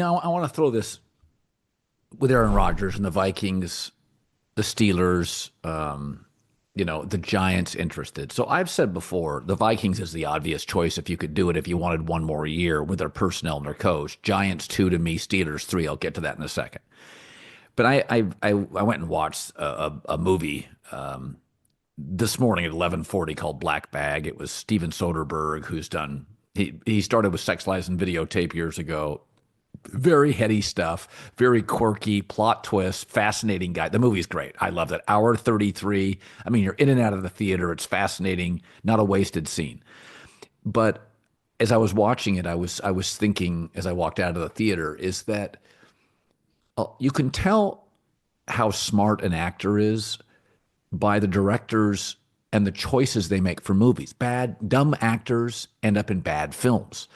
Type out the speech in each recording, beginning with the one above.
I want to throw this with Aaron Rodgers and the Vikings, the Steelers, the Giants interested. So I've said before, the Vikings is the obvious choice if you could do it if you wanted one more year with their personnel and their coach. Giants two to me, Steelers three. I'll get to that in a second. But I went and watched a movie this morning at 11:40 called Black Bag. It was Steven Soderbergh, who's done. He started with Sex Lies and Videotape years ago. Very heady stuff, very quirky plot twist, fascinating guy. The movie's great. I loved it. Hour 33. I mean, you're in and out of the theater. It's fascinating, not a wasted scene. But as I was watching it, I was thinking as I walked out of the theater is that you can tell how smart an actor is by the directors and the choices they make for movies. Dumb actors end up in bad films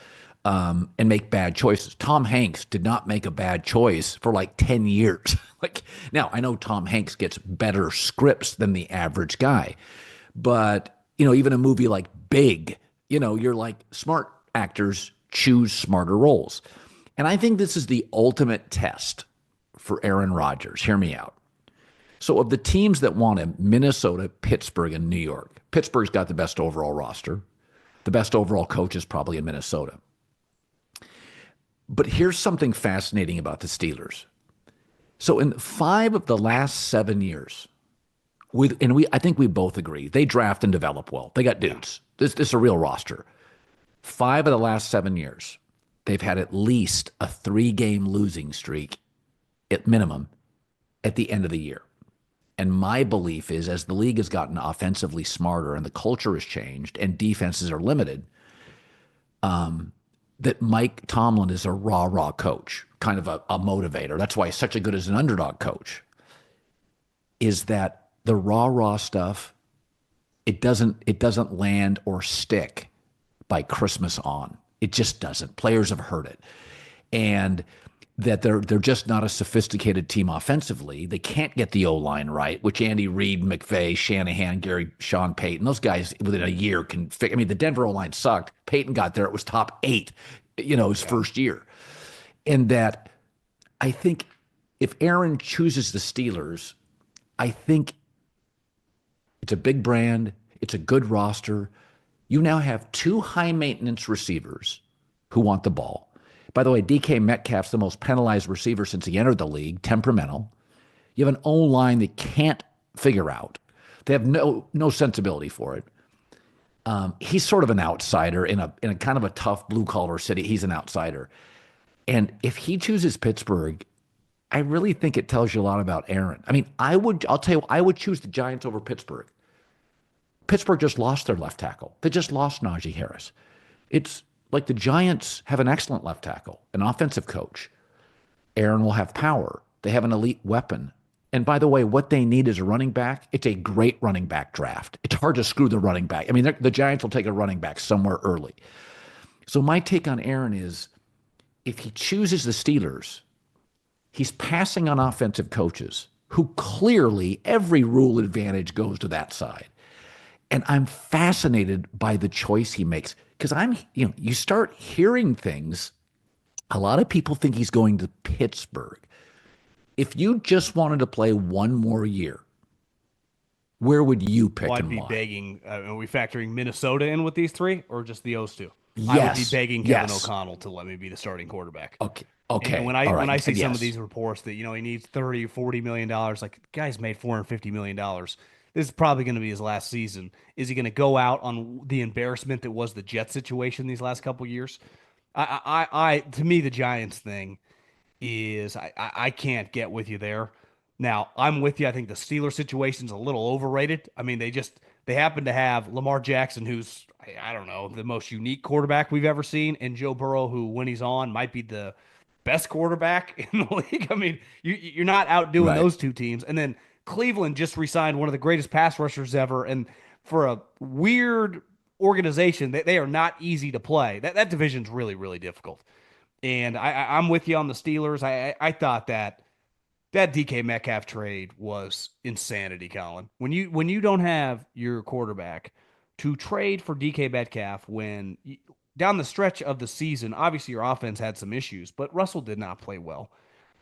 and make bad choices. Tom Hanks did not make a bad choice for like 10 years. Like now, I know Tom Hanks gets better scripts than the average guy, but even a movie like Big, you're like smart actors choose smarter roles. And I think this is the ultimate test for Aaron Rodgers. Hear me out. So of the teams that want him, Minnesota, Pittsburgh, and New York. Pittsburgh's got the best overall roster. The best overall coach is probably in Minnesota. But here's something fascinating about the Steelers. So in 5 of the last 7 years, I think we both agree, they draft and develop well. They got dudes. This is a real roster. 5 of the last 7 years, they've had at least a 3-game losing streak at minimum at the end of the year. And my belief is as the league has gotten offensively smarter and the culture has changed and defenses are limited, that Mike Tomlin is a rah-rah coach, kind of a motivator. That's why he's such a good as an underdog coach, is that the rah-rah stuff, it doesn't land or stick by Christmas on. It just doesn't. Players have heard it. And that they're just not a sophisticated team offensively. They can't get the O-line right, which Andy Reid, McVay, Shanahan, Sean Payton, those guys within a year can fix. I mean, the Denver O-line sucked. Payton got there. It was top 8, his first year. And that I think if Aaron chooses the Steelers, I think it's a big brand. It's a good roster. You now have 2 high-maintenance receivers who want the ball. By the way, DK Metcalf's the most penalized receiver since he entered the league, temperamental. You have an O-line that can't figure out. They have no sensibility for it. He's sort of an outsider in a kind of a tough blue-collar city. He's an outsider. And if he chooses Pittsburgh, I really think it tells you a lot about Aaron. I mean, I'll tell you, I would choose the Giants over Pittsburgh. Pittsburgh just lost their left tackle. They just lost Najee Harris. It's like the Giants have an excellent left tackle, an offensive coach. Aaron will have power. They have an elite weapon. And by the way, what they need is a running back. It's a great running back draft. It's hard to screw the running back. I mean, the Giants will take a running back somewhere early. So my take on Aaron is if he chooses the Steelers, he's passing on offensive coaches who clearly every rule advantage goes to that side. And I'm fascinated by the choice he makes because you start hearing things. A lot of people think he's going to Pittsburgh. If you just wanted to play one more year, where would you pick Well, I'd and be why? begging. Are we factoring Minnesota in with these 3 or just the O's 2? I would be Yes. begging Kevin Yes. O'Connell to let me be the starting quarterback. Okay. And Okay. when All I right. see some of Yes. these reports that, he needs 30, $40 million, like the guy's made $450 million. This is probably going to be his last season. Is he going to go out on the embarrassment that was the Jet situation these last couple years? To me, the Giants thing is I can't get with you there. Now, I'm with you. I think the Steelers situation's a little overrated. I mean, they happen to have Lamar Jackson, who's I don't know, the most unique quarterback we've ever seen, and Joe Burrow, who when he's on might be the best quarterback in the league. I mean, you're not outdoing Right. those 2 teams. And then Cleveland just re-signed one of the greatest pass rushers ever, and for a weird organization, they are not easy to play. That division's really, really difficult. And I'm with you on the Steelers. I thought that DK Metcalf trade was insanity, Colin. When you don't have your quarterback to trade for DK Metcalf when down the stretch of the season, obviously your offense had some issues, but Russell did not play well.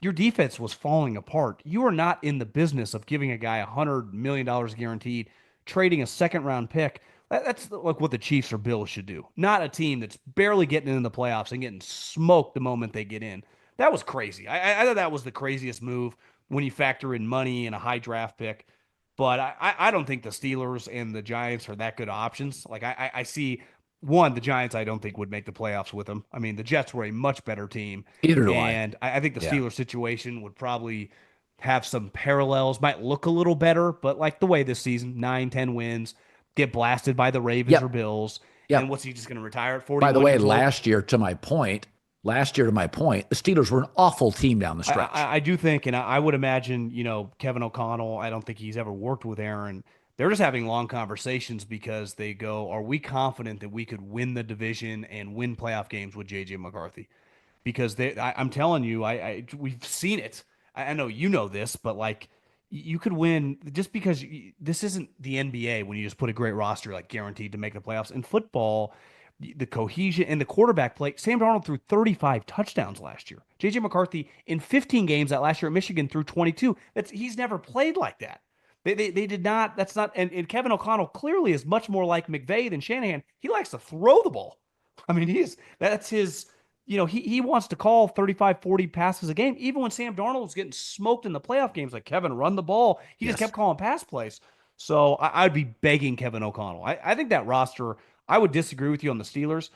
Your defense was falling apart. You are not in the business of giving a guy $100 million guaranteed, trading a second round pick. That's like what the Chiefs or Bills should do. Not a team that's barely getting into the playoffs and getting smoked the moment they get in. That was crazy. I thought that was the craziest move when you factor in money and a high draft pick. But I don't think the Steelers and the Giants are that good options. Like I see one, the Giants I don't think would make the playoffs with them. I mean, the Jets were a much better team, Either do I. and I think the Yeah. Steelers situation would probably have some parallels. Might look a little better, but like the way this season, 9, 10 wins, get blasted by the Ravens or Yep. Bills, and Yep. what's he just going to retire at By the 41 way, years old? last year to my point, the Steelers were an awful team down the I, stretch. I do think, and I would imagine, Kevin O'Connell, I don't think he's ever worked with Aaron. They're just having long conversations because they go, are we confident that we could win the division and win playoff games with JJ McCarthy? Because I'm telling you, we've seen it. I know you know this, but like you could win just because this isn't the NBA when you just put a great roster like guaranteed to make the playoffs. In football, the cohesion and the quarterback play. Sam Darnold threw 35 touchdowns last year. JJ McCarthy in 15 games that last year at Michigan threw 22. He's never played like that. They did not. That's not. And Kevin O'Connell clearly is much more like McVay than Shanahan. He likes to throw the ball. I mean, that's his. He wants to call 35, 40 passes a game. Even when Sam Darnold was getting smoked in the playoff games, like Kevin, run the ball. He just Yes. kept calling pass plays. So I'd be begging Kevin O'Connell. I think that roster. I would disagree with you on the Steelers.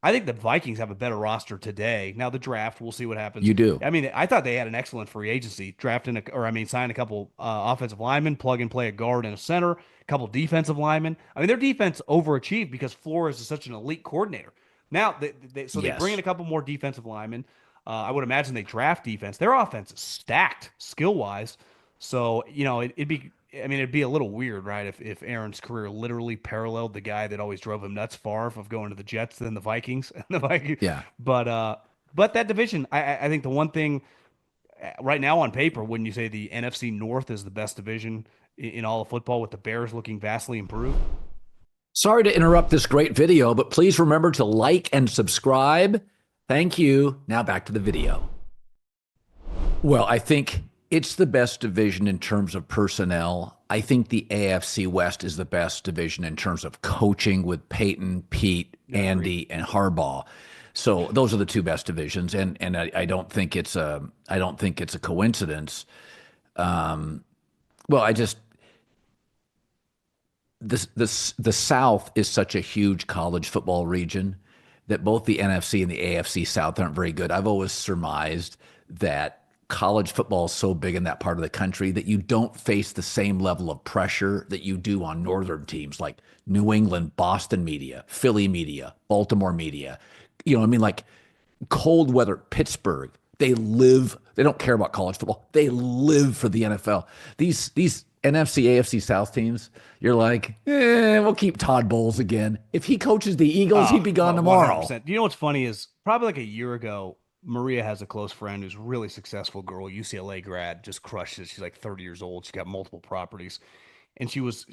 I think the Vikings have a better roster today. Now the draft, we'll see what happens. You do. I mean, I thought they had an excellent free agency, sign a couple offensive linemen, plug and play a guard and a center, a couple defensive linemen. I mean, their defense overachieved because Flores is such an elite coordinator. Now, they bring in Yes. a couple more defensive linemen. I would imagine they draft defense. Their offense is stacked skill wise. So it'd be a little weird, right? If Aaron's career literally paralleled the guy that always drove him nuts, Favre, of going to the Jets, then the Vikings, and the Vikings. Yeah. But that division, I think the one thing right now on paper, wouldn't you say the NFC North is the best division in all of football, with the Bears looking vastly improved? Sorry to interrupt this great video, but please remember to like and subscribe. Thank you. Now back to the video. Well, I think it's the best division in terms of personnel. I think the AFC West is the best division in terms of coaching with Peyton, Pete, Andy, and Harbaugh. So those are the two best divisions, and I don't think it's a coincidence. Well, I just the South is such a huge college football region that both the NFC and the AFC South aren't very good. I've always surmised that college football is so big in that part of the country that you don't face the same level of pressure that you do on northern teams like New England, Boston media, Philly media, Baltimore media. You know what I mean? Like cold weather, Pittsburgh. They don't care about college football. They live for the NFL. These NFC, AFC South teams, you're like, we'll keep Todd Bowles again. If he coaches the Eagles, he'd be gone tomorrow. 100%. You know what's funny is probably like a year ago, Maria has a close friend who's a really successful girl, UCLA grad, just crushes. She's like 30 years old. She's got multiple properties. And she was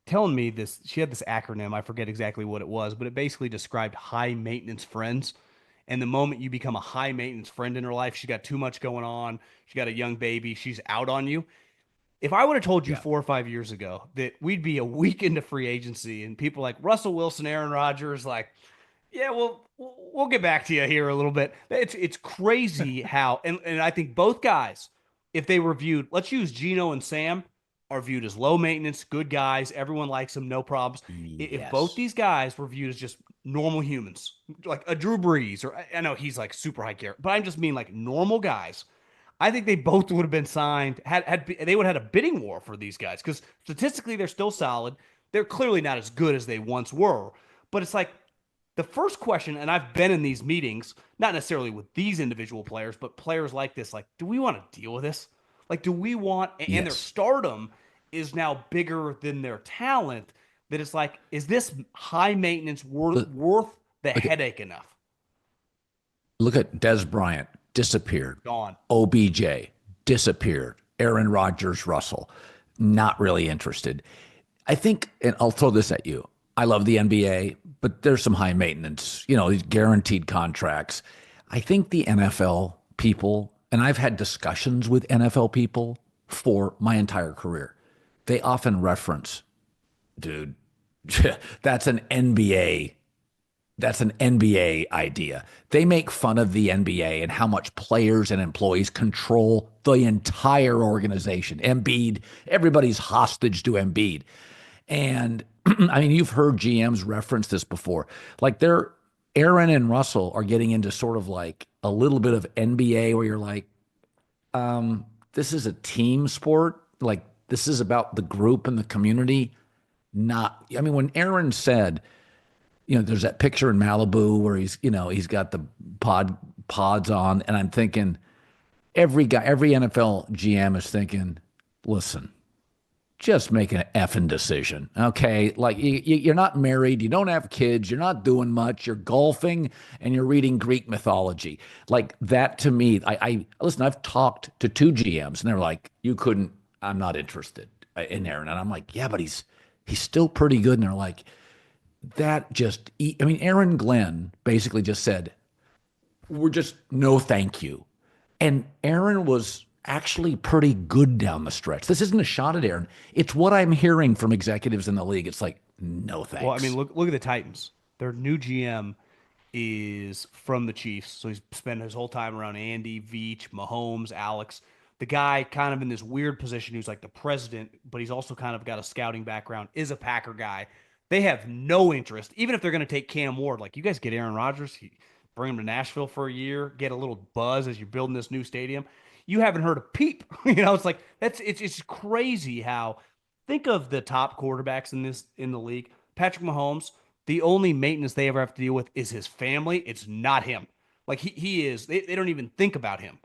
telling me this. She had this acronym. I forget exactly what it was, but it basically described high maintenance friends. And the moment you become a high maintenance friend in her life, she got too much going on. She got a young baby. She's out on you. If I would have told you Yeah. 4 or 5 years ago that we'd be a week into free agency and people like Russell Wilson, Aaron Rodgers, like, yeah, we'll get back to you here a little bit. It's crazy how, and I think both guys, if they were viewed, let's use Gino and Sam, are viewed as low maintenance, good guys. Everyone likes them, no problems. If both Yes. these guys were viewed as just normal humans, like a Drew Brees, or I know he's like super high care, but I'm just mean like normal guys. I think they both would have been signed. They would have had a bidding war for these guys because statistically they're still solid. They're clearly not as good as they once were. But it's like the first question, and I've been in these meetings, not necessarily with these individual players, but players like this. Like, do we want to deal with this? Like, do we want? And their Yes. stardom is now bigger than their talent. That it's like, is this high maintenance worth the headache enough? Look at Des Bryant, disappeared. Gone. OBJ, disappeared. Aaron Rodgers, Russell, not really interested. I think, and I'll throw this at you. I love the NBA, but there's some high maintenance, these guaranteed contracts. I think the NFL people, and I've had discussions with NFL people for my entire career, they often reference, dude, that's an NBA. That's an NBA idea. They make fun of the NBA and how much players and employees control the entire organization. Embiid, everybody's hostage to Embiid. And I mean, you've heard GMs reference this before. Like Aaron and Russell are getting into sort of like a little bit of NBA where you're like, this is a team sport. Like this is about the group and the community. Not, I mean, when Aaron said, there's that picture in Malibu where he's got the pods on, and I'm thinking every NFL GM is thinking, listen, just make an effing decision. Okay. Like you're not married. You don't have kids. You're not doing much. You're golfing and you're reading Greek mythology. Like that to me, I listen, I've talked to two GMs and they're like, I'm not interested in Aaron. And I'm like, yeah, but he's still pretty good. And they're like, I mean, Aaron Glenn basically just said, we're just no thank you. And Aaron was actually pretty good down the stretch. This isn't a shot at Aaron. It's what I'm hearing from executives in the league. It's like, no thanks. Well, I mean, look at the Titans. Their new GM is from the Chiefs, so he's spent his whole time around Andy, Veach, Mahomes, Alex. The guy kind of in this weird position who's like the president, but he's also kind of got a scouting background, is a Packer guy. They have no interest, even if they're going to take Cam Ward. Like, you guys get Aaron Rodgers, bring him to Nashville for a year, get a little buzz as you're building this new stadium. You haven't heard a peep. It's like it's crazy how think of the top quarterbacks in the league. Patrick Mahomes, the only maintenance they ever have to deal with is his family. It's not him. Like he is, they don't even think about him.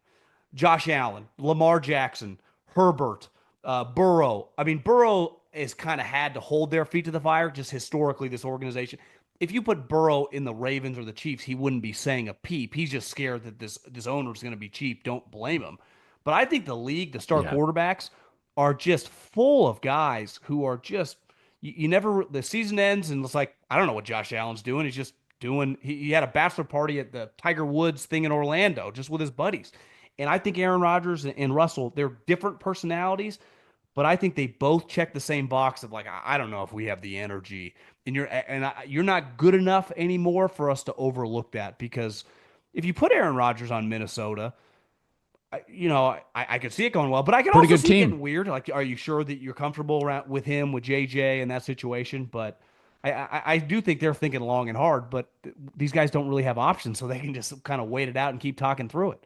Josh Allen, Lamar Jackson, Herbert, Burrow. I mean, Burrow has kind of had to hold their feet to the fire, just historically, this organization. If you put Burrow in the Ravens or the Chiefs, he wouldn't be saying a peep. He's just scared that this owner is going to be cheap. Don't blame him. But I think the league, the star quarterbacks, are just full of guys who are just you never the season ends and it's like I don't know what Josh Allen's doing. He's just doing. He had a bachelor party at the Tiger Woods thing in Orlando just with his buddies. And I think Aaron Rodgers and Russell, they're different personalities, but I think they both check the same box of like I don't know if we have the energy and you're not good enough anymore for us to overlook that because if you put Aaron Rodgers on Minnesota, I could see it going well, but I can pretty also good see team. it getting weird. Like, are you sure that you're comfortable around with him, with JJ and that situation? But I do think they're thinking long and hard, but these guys don't really have options, so they can just kind of wait it out and keep talking through it.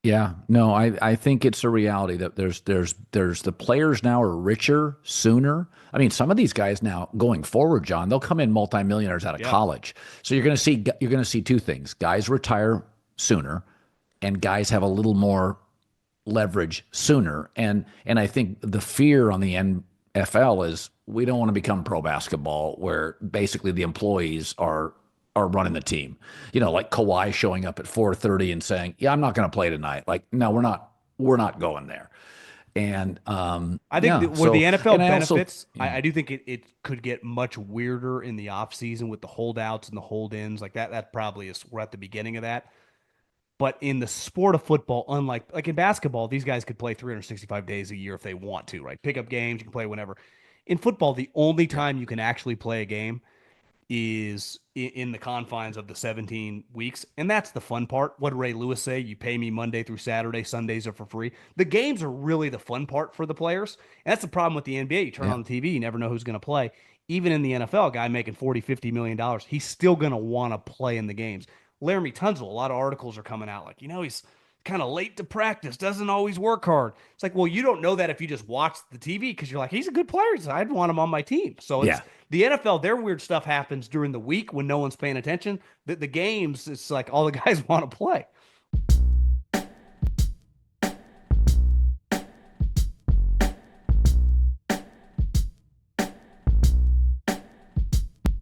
Yeah, no, I think it's a reality that there's the players now are richer sooner. I mean, some of these guys now going forward, John, they'll come in multimillionaires out of college. So you're going to see two things: guys retire sooner, and guys have a little more leverage sooner. And I think the fear on the NFL is we don't want to become pro basketball where basically the employees are running the team. Like Kawhi showing up at 4:30 and saying, "Yeah, I'm not going to play tonight." Like, no, we're not going there. And I think where the NFL benefits, also, I do think it could get much weirder in the offseason with the holdouts and the hold-ins. Like that probably is we're at the beginning of that. But in the sport of football, unlike like in basketball, these guys could play 365 days a year if they want to, right? Pick up games, you can play whenever. In football, the only time you can actually play a game is in the confines of the 17 weeks. And that's the fun part. What did Ray Lewis say? You pay me Monday through Saturday, Sundays are for free. The games are really the fun part for the players. And that's the problem with the NBA. You turn on the TV, you never know who's going to play. Even in the NFL, a guy making $40-50 million, he's still going to want to play in the games. Laramie Tunzel, a lot of articles are coming out like, he's kind of late to practice, doesn't always work hard. It's like, well, you don't know that if you just watch the TV because you're like, he's a good player. I'd want him on my team. So it's the NFL, their weird stuff happens during the week when no one's paying attention. The games, it's like all the guys want to play.